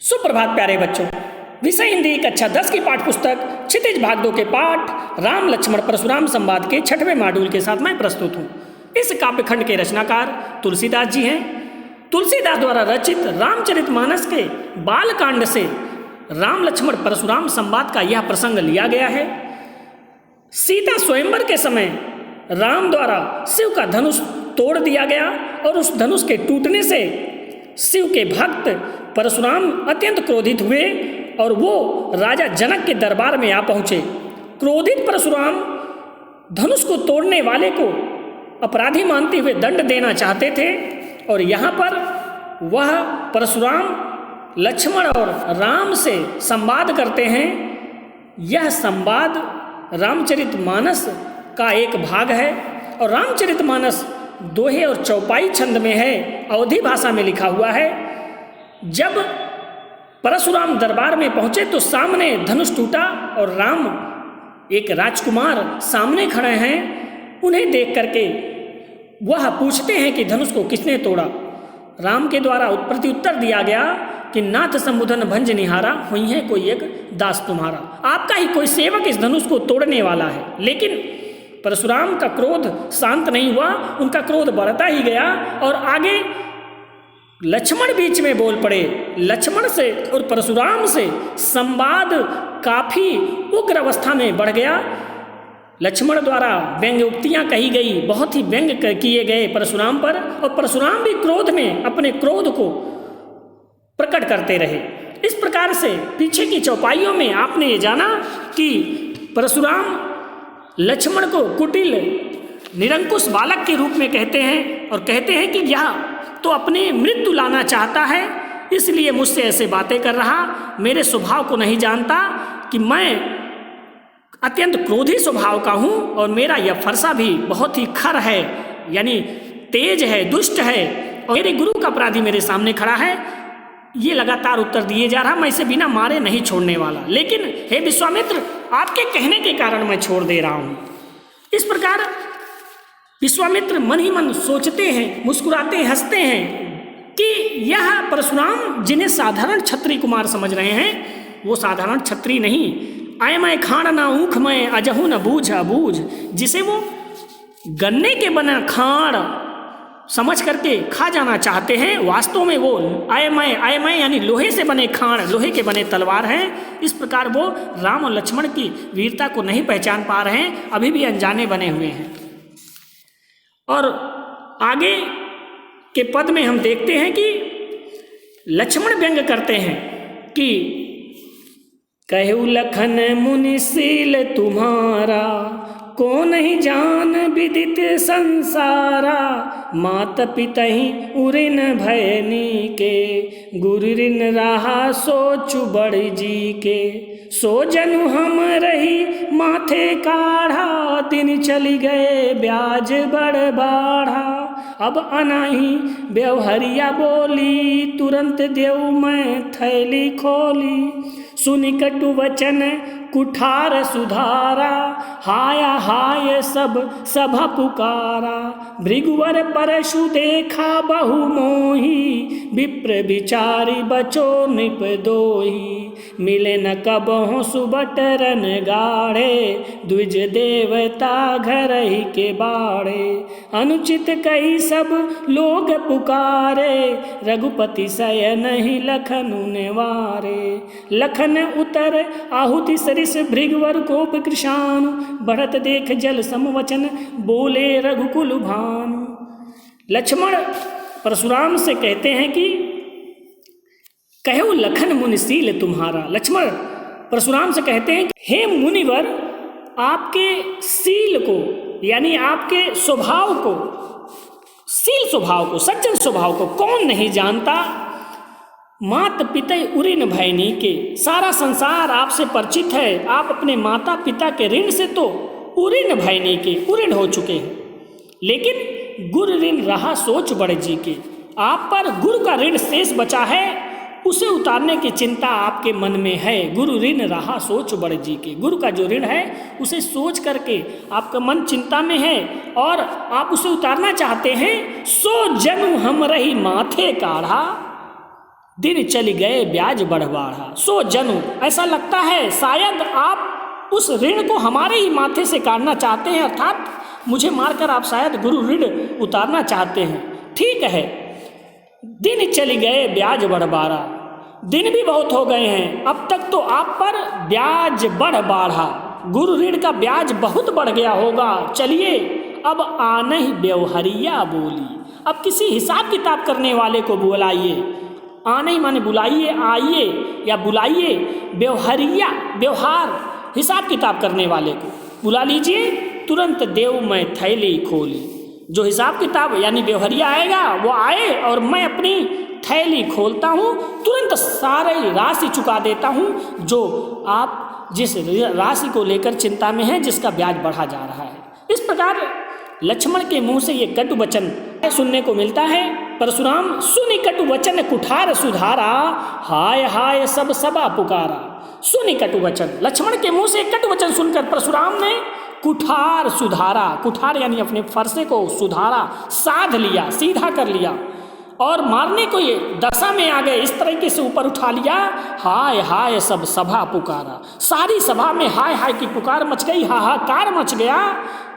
सुप्रभात प्यारे बच्चों। विषय हिंदी कक्षा 10 की पाठ पुस्तक क्षितिज भाग 2 के पाठ राम लक्ष्मण परशुराम संवाद के 6वें मॉड्यूल के साथ मैं प्रस्तुत हूँ। इस काव्यखंड के रचनाकार तुलसीदास जी हैं। तुलसीदास द्वारा रचित रामचरितमानस के बालकांड से राम लक्ष्मण परशुराम संवाद का यह प्रसंग लिया गया है। सीता स्वयंवर के समय राम द्वारा शिव का धनुष तोड़ दिया गया और उस धनुष के टूटने से शिव के भक्त परशुराम अत्यंत क्रोधित हुए और वो राजा जनक के दरबार में आ पहुँचे। क्रोधित परशुराम धनुष को तोड़ने वाले को अपराधी मानते हुए दंड देना चाहते थे और यहाँ पर वह परशुराम लक्ष्मण और राम से संवाद करते हैं। यह संवाद रामचरितमानस का एक भाग है और रामचरितमानस दोहे और चौपाई छंद में है, अवधी भाषा में लिखा हुआ है। जब परशुराम दरबार में पहुँचे तो सामने धनुष टूटा और राम एक राजकुमार सामने खड़े हैं। उन्हें देख करके वह पूछते हैं कि धनुष को किसने तोड़ा। राम के द्वारा प्रत्युत्तर दिया गया कि नाथ संबुधन भंज निहारा, हुई है कोई एक दास तुम्हारा। आपका ही कोई सेवक इस धनुष को तोड़ने वाला है। लेकिन परशुराम का क्रोध शांत नहीं हुआ, उनका क्रोध बढ़ता ही गया और आगे लक्ष्मण बीच में बोल पड़े। लक्ष्मण से और परशुराम से संवाद काफ़ी उग्र अवस्था में बढ़ गया। लक्ष्मण द्वारा व्यंग्योक्तियाँ कही गई, बहुत ही व्यंग किए गए परशुराम पर और परशुराम भी क्रोध में अपने क्रोध को प्रकट करते रहे। इस प्रकार से पीछे की चौपाइयों में आपने ये जाना कि परशुराम लक्ष्मण को कुटिल निरंकुश बालक के रूप में कहते हैं और कहते हैं कि यह तो अपनी मृत्यु लाना चाहता है, इसलिए मुझसे ऐसे बातें कर रहा। मेरे स्वभाव को नहीं जानता कि मैं अत्यंत क्रोधी स्वभाव का हूँ और मेरा यह फरसा भी बहुत ही खर है, यानी तेज है, दुष्ट है और मेरे गुरु का अपराधी मेरे सामने खड़ा है। ये लगातार उत्तर दिए जा रहा, मैं इसे बिना मारे नहीं छोड़ने वाला, लेकिन हे विश्वामित्र आपके कहने के कारण मैं छोड़ दे रहा हूँ। इस प्रकार विश्वामित्र मन ही मन सोचते हैं, मुस्कुराते हंसते हैं कि यह परशुराम जिन्हें साधारण क्षत्रिय कुमार समझ रहे हैं वो साधारण क्षत्रिय नहीं, आय मैं खाण ना ऊख मैं अजहू न बूझ अबूझ, जिसे वो गन्ने के बना खाण समझ करके खा जाना चाहते हैं, वास्तव में वो आय मैं यानी लोहे से बने खाण, लोहे के बने तलवार हैं। इस प्रकार वो राम और लक्ष्मण की वीरता को नहीं पहचान पा रहे हैं, अभी भी अनजाने बने हुए हैं। और आगे के पद में हम देखते हैं कि लक्ष्मण व्यंग करते हैं कि कहु लखन मुनिशील तुम्हारा, को नहीं जान विदित संसारा। मात पितहि उरिन भयनी के, गुरु ऋण रहा सोचु बड़ जी के। सो जनु हम रही माथे काढ़ा, दिन चली गए ब्याज बड़ बाढ़ा। अब अनाही व्यवहरिया बोली, तुरंत देव मैं थैली खोली। सुनि कटु वचन कुठार सुधारा, हाया हाय सब सभा पुकारा। भृगुवर परशु देखा बहु मोही, विप्र विचारी बचो नृप दोही। मिले न कबहु सुबटरन गाढ़े, द्विज देवता घर ही के बाड़े। अनुचित कई सब लोग पुकारे, रघुपति शयन ही लखनु निवारे। लखन उतर आहुति सरिस भृगवर कोप कृशानु, बढ़त देख जल समवचन बोले रघुकुल भानु। लक्ष्मण परशुराम से कहते हैं कि कहो लखन मुनिशील तुम्हारा। लक्ष्मण परशुराम से कहते हैं कि हे मुनिवर, आपके शील को यानी आपके स्वभाव को, शील स्वभाव को, सज्जन स्वभाव को कौन नहीं जानता। मात पिता उऋण भयनी के, सारा संसार आपसे परिचित है। आप अपने माता पिता के ऋण से तो उऋण भयनी के, उऋण हो चुके हैं, लेकिन गुरु ऋण रहा सोच बड़ जी के। आप पर गुरु का ऋण शेष बचा है, उसे उतारने की चिंता आपके मन में है। गुरु ऋण रहा सोच बड़ जी के, गुरु का जो ऋण है उसे सोच करके आपका मन चिंता में है और आप उसे उतारना चाहते हैं। सो जनु हम रही माथे काढ़ा, दिन चल गए ब्याज बढ़ बढ़ा। सो जनु, ऐसा लगता है शायद आप उस ऋण को हमारे ही माथे से काटना चाहते हैं, अर्थात मुझे मारकर आप शायद गुरु ऋण उतारना चाहते हैं। ठीक है, दिन चल गए ब्याज बढ़ बढ़ा, दिन भी बहुत हो गए हैं, अब तक तो आप पर ब्याज बढ़ बढ़ा, गुरु ऋण का ब्याज बहुत बढ़ गया होगा। चलिए अब आने ही व्यवहारिया बोली, अब किसी हिसाब किताब करने वाले को बुलाइए। आने ही माने बुलाइए, आइए या बुलाइए, व्यवहारिया व्यवहार हिसाब किताब करने वाले को बुला लीजिए। तुरंत देव मैं थैली खोली, जो हिसाब किताब यानी व्यवहारिया आएगा वो आए और मैं अपनी थैली खोलता हूँ, तुरंत सारी राशि चुका देता हूँ जो आप जिस राशि को लेकर चिंता में हैं, जिसका ब्याज बढ़ा जा रहा है। इस प्रकार लक्ष्मण के मुंह से ये कटु वचन सुनने को मिलता है। परशुराम सुनि कटु वचन कुठार सुधारा, हाय हाय सब सभा पुकारा। सुनि कटु वचन, लक्ष्मण के मुंह से कटु वचन सुनकर परशुराम ने कुठार सुधारा, कुठार यानी अपने फरसे को सुधारा, साध लिया, सीधा कर लिया और मारने को ये दशा में आ गए, इस तरीके से ऊपर उठा लिया। हाय हाय सब सभा पुकारा, सारी सभा में हाय हाय की पुकार मच गई, हाहाकार मच गया।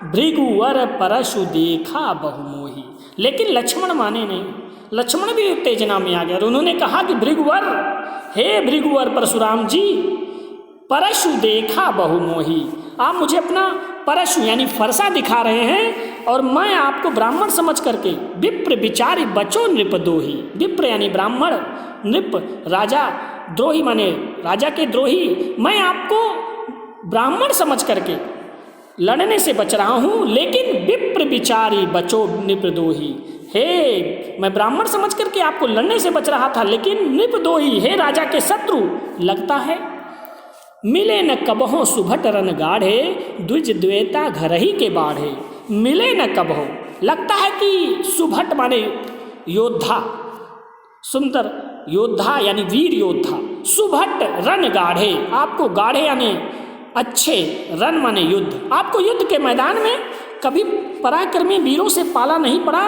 भृगुवर परशु देखा बहुमोही, लेकिन लक्ष्मण माने नहीं, लक्ष्मण भी उत्तेजना में आ गया और उन्होंने कहा कि भृगुवर, हे भृगुवर परशुराम जी, परशु देखा बहुमोही, आप मुझे अपना परशु यानी फरसा दिखा रहे हैं और मैं आपको ब्राह्मण समझ करके, विप्र विचारी बचो नृपद्रोही, विप्र यानी ब्राह्मण, नृप राजा, द्रोही माने राजा के द्रोही, मैं आपको ब्राह्मण समझ करके लड़ने से बच रहा हूँ, लेकिन विप्र विचारी बचो नृपद्रोही, हे मैं ब्राह्मण समझ करके आपको लड़ने से बच रहा था, लेकिन नृपद्रोही, हे राजा के शत्रु लगता है। मिले न कबहो सुभट रन गाढ़े, द्विज द्वेता घर ही के बाढ़े। मिले न कबहो, लगता है कि सुभट माने योद्धा, सुंदर योद्धा यानी वीर योद्धा, सुभट रन गाढ़े, आपको गाढ़े यानी अच्छे, रन माने युद्ध, आपको युद्ध के मैदान में कभी पराक्रमी वीरों से पाला नहीं पड़ा।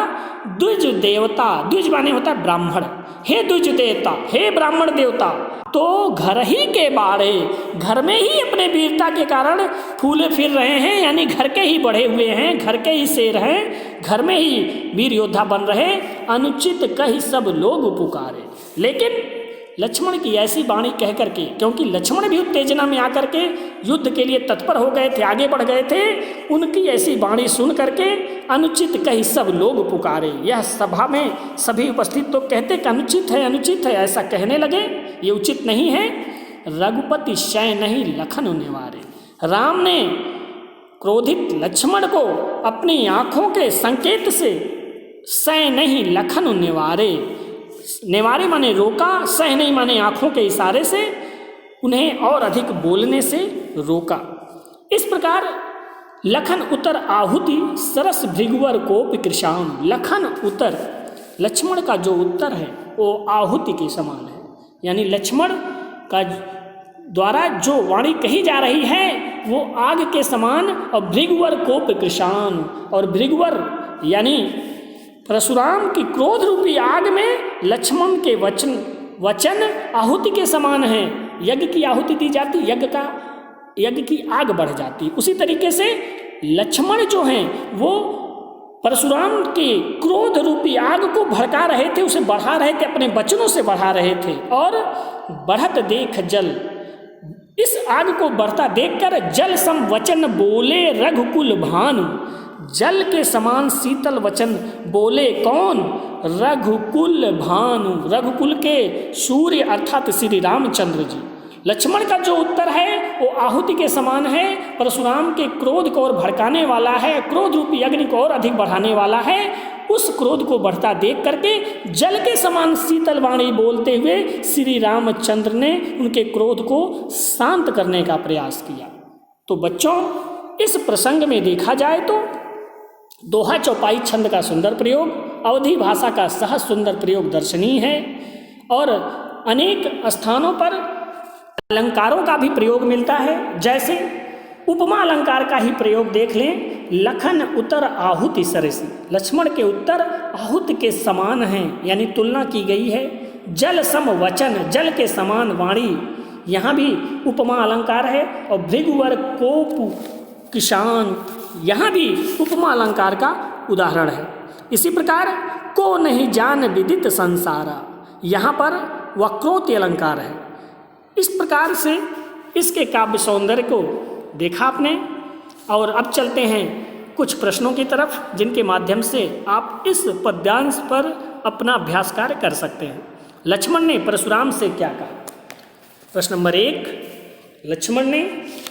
द्विज देवता, द्विज माने होता है ब्राह्मण, हे द्विज देवता, हे ब्राह्मण देवता, तो घर ही के बाड़े, घर में ही अपने वीरता के कारण फूले फिर रहे हैं, यानी घर के ही बढ़े हुए हैं, घर के ही शेर हैं, घर में ही वीर योद्धा बन रहे, अनुचित कही सब लोग पुकारे। लेकिन लक्ष्मण की ऐसी वाणी कह करके, क्योंकि लक्ष्मण भी उत्तेजना में आकर के युद्ध के लिए तत्पर हो गए थे, आगे बढ़ गए थे, उनकी ऐसी वाणी सुन करके अनुचित कही सब लोग पुकारे। यह सभा में सभी उपस्थित तो कहते कि अनुचित है, अनुचित है, ऐसा कहने लगे, ये उचित नहीं है। रघुपति शय नहीं लखन निवारे, राम ने क्रोधित लक्ष्मण को अपनी आंखों के संकेत से शय नहीं लखन निवारे, निवारे माने रोका, सह नहीं माने आंखों के इशारे से उन्हें और अधिक बोलने से रोका। इस प्रकार लखन उतर आहुति सरस भृगुवर कोप कृशाम, लखन उतर, लक्ष्मण का जो उत्तर है वो आहुति के समान है, यानी लक्ष्मण का द्वारा जो वाणी कही जा रही है वो आग के समान, और भृगुवर कोप कृशान, और भृगुवर यानी परशुराम की क्रोध रूपी आग में लक्ष्मण के वचन आहुति के समान है। यज्ञ की आहुति दी जाती, यज्ञ की आग बढ़ जाती, उसी तरीके से लक्ष्मण जो हैं वो परशुराम के क्रोध रूपी आग को भड़का रहे थे, उसे बढ़ा रहे थे, अपने वचनों से बढ़ा रहे थे। और बढ़त देख जल, इस आग को बढ़ता देखकर जल सम वचन बोले रघुकुल भानु, जल के समान शीतल वचन बोले कौन? रघुकुल भानु, रघुकुल के सूर्य अर्थात श्री रामचंद्र जी। लक्ष्मण का जो उत्तर है वो आहुति के समान है, परशुराम के क्रोध को और भड़काने वाला है, क्रोध रूपी अग्नि को और अधिक बढ़ाने वाला है। उस क्रोध को बढ़ता देख करके जल के समान शीतल वाणी बोलते हुए श्री रामचंद्र ने उनके क्रोध को शांत करने का प्रयास किया। तो बच्चों, इस प्रसंग में देखा जाए तो दोहा चौपाई छंद का सुंदर प्रयोग, अवधी भाषा का सहज सुंदर प्रयोग दर्शनीय है, और अनेक स्थानों पर अलंकारों का भी प्रयोग मिलता है। जैसे उपमा अलंकार का ही प्रयोग देख लें, लखन उतर आहुति सरसी, लक्ष्मण के उत्तर आहुति के समान हैं, यानी तुलना की गई है जल सम वचन, जल के समान वाणी, यहाँ भी उपमा अलंकार है। और भृगुवर कोप किसान, यहाँ भी उपमा अलंकार का उदाहरण है। इसी प्रकार को नहीं जान विदित संसारा, यहाँ पर वक्रोक्ति अलंकार है। इस प्रकार से इसके काव्य सौंदर्य को देखा आपने। और अब चलते हैं कुछ प्रश्नों की तरफ, जिनके माध्यम से आप इस पद्यांश पर अपना अभ्यास कार्य कर सकते हैं। लक्ष्मण ने परशुराम से क्या कहा? प्रश्न नंबर 1, लक्ष्मण ने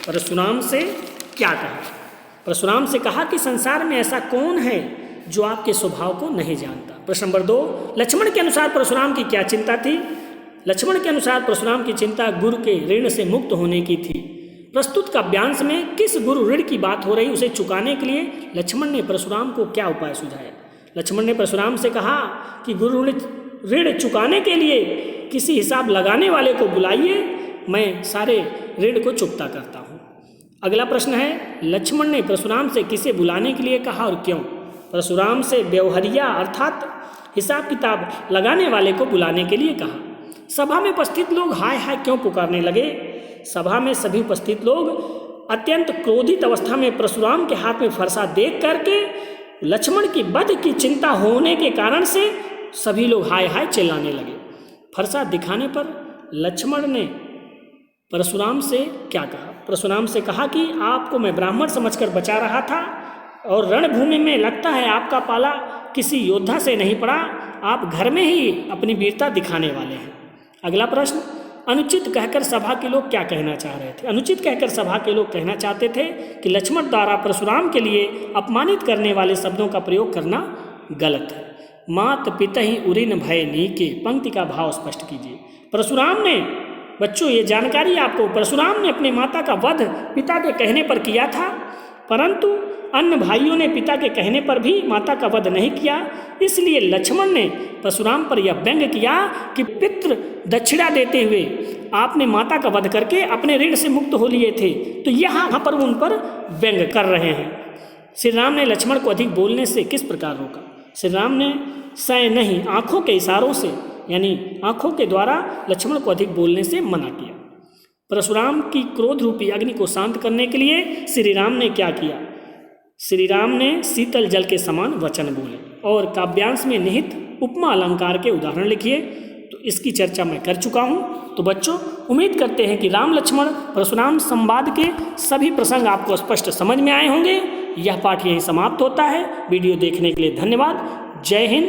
परशुराम से क्या कहा? परशुराम से कहा कि संसार में ऐसा कौन है जो आपके स्वभाव को नहीं जानता। प्रश्न नंबर 2, लक्ष्मण के अनुसार परशुराम की क्या चिंता थी? लक्ष्मण के अनुसार परशुराम की चिंता गुरु के ऋण से मुक्त होने की थी। प्रस्तुत काव्यांश में किस गुरु ऋण की बात हो रही, उसे चुकाने के लिए लक्ष्मण ने परशुराम को क्या उपाय सुझाया? लक्ष्मण ने परशुराम से कहा कि गुरु ऋण चुकाने के लिए किसी हिसाब लगाने वाले को बुलाइए, मैं सारे ऋण को चुकता करता हूँ। अगला प्रश्न है, लक्ष्मण ने परशुराम से किसे बुलाने के लिए कहा और क्यों? परशुराम से व्यवहारिया अर्थात हिसाब किताब लगाने वाले को बुलाने के लिए कहा। सभा में उपस्थित लोग हाय हाय क्यों पुकारने लगे? सभा में सभी उपस्थित लोग अत्यंत क्रोधित अवस्था में परशुराम के हाथ में फरसा देख करके लक्ष्मण की वध की चिंता होने के कारण से सभी लोग हाय हाय चिल्लाने लगे। फरसा दिखाने पर लक्ष्मण ने परशुराम से क्या कहा? परशुराम से कहा कि आपको मैं ब्राह्मण समझकर बचा रहा था और रणभूमि में लगता है आपका पाला किसी योद्धा से नहीं पड़ा, आप घर में ही अपनी वीरता दिखाने वाले हैं। अगला प्रश्न, अनुचित कहकर सभा के लोग क्या कहना चाह रहे थे? अनुचित कहकर सभा के लोग कहना चाहते थे कि लक्ष्मण द्वारा परशुराम के लिए अपमानित करने वाले शब्दों का प्रयोग करना गलत है। मात पिता ही उरिन भय नीके, पंक्ति का भाव स्पष्ट कीजिए। परशुराम ने, बच्चों ये जानकारी आपको, परशुराम ने अपने माता का वध पिता के कहने पर किया था, परंतु अन्य भाइयों ने पिता के कहने पर भी माता का वध नहीं किया। इसलिए लक्ष्मण ने परशुराम पर यह व्यंग किया कि पितृ दक्षिणा देते हुए आपने माता का वध करके अपने ऋण से मुक्त हो लिए थे, तो यहाँ पर उन पर व्यंग कर रहे हैं। श्री राम ने लक्ष्मण को अधिक बोलने से किस प्रकार रोका? श्री राम ने सय नहीं, आँखों के इशारों से, यानी आँखों के द्वारा लक्ष्मण को अधिक बोलने से मना किया। परशुराम की क्रोध रूपी अग्नि को शांत करने के लिए श्री राम ने क्या किया? श्री राम ने शीतल जल के समान वचन बोले और काव्यांश में निहित उपमा अलंकार के उदाहरण लिखिए। तो इसकी चर्चा मैं कर चुका हूँ। तो बच्चों, उम्मीद करते हैं कि राम लक्ष्मण परशुराम संवाद के सभी प्रसंग आपको स्पष्ट समझ में आए होंगे। यह पाठ यहीं समाप्त होता है। वीडियो देखने के लिए धन्यवाद। जय हिंद,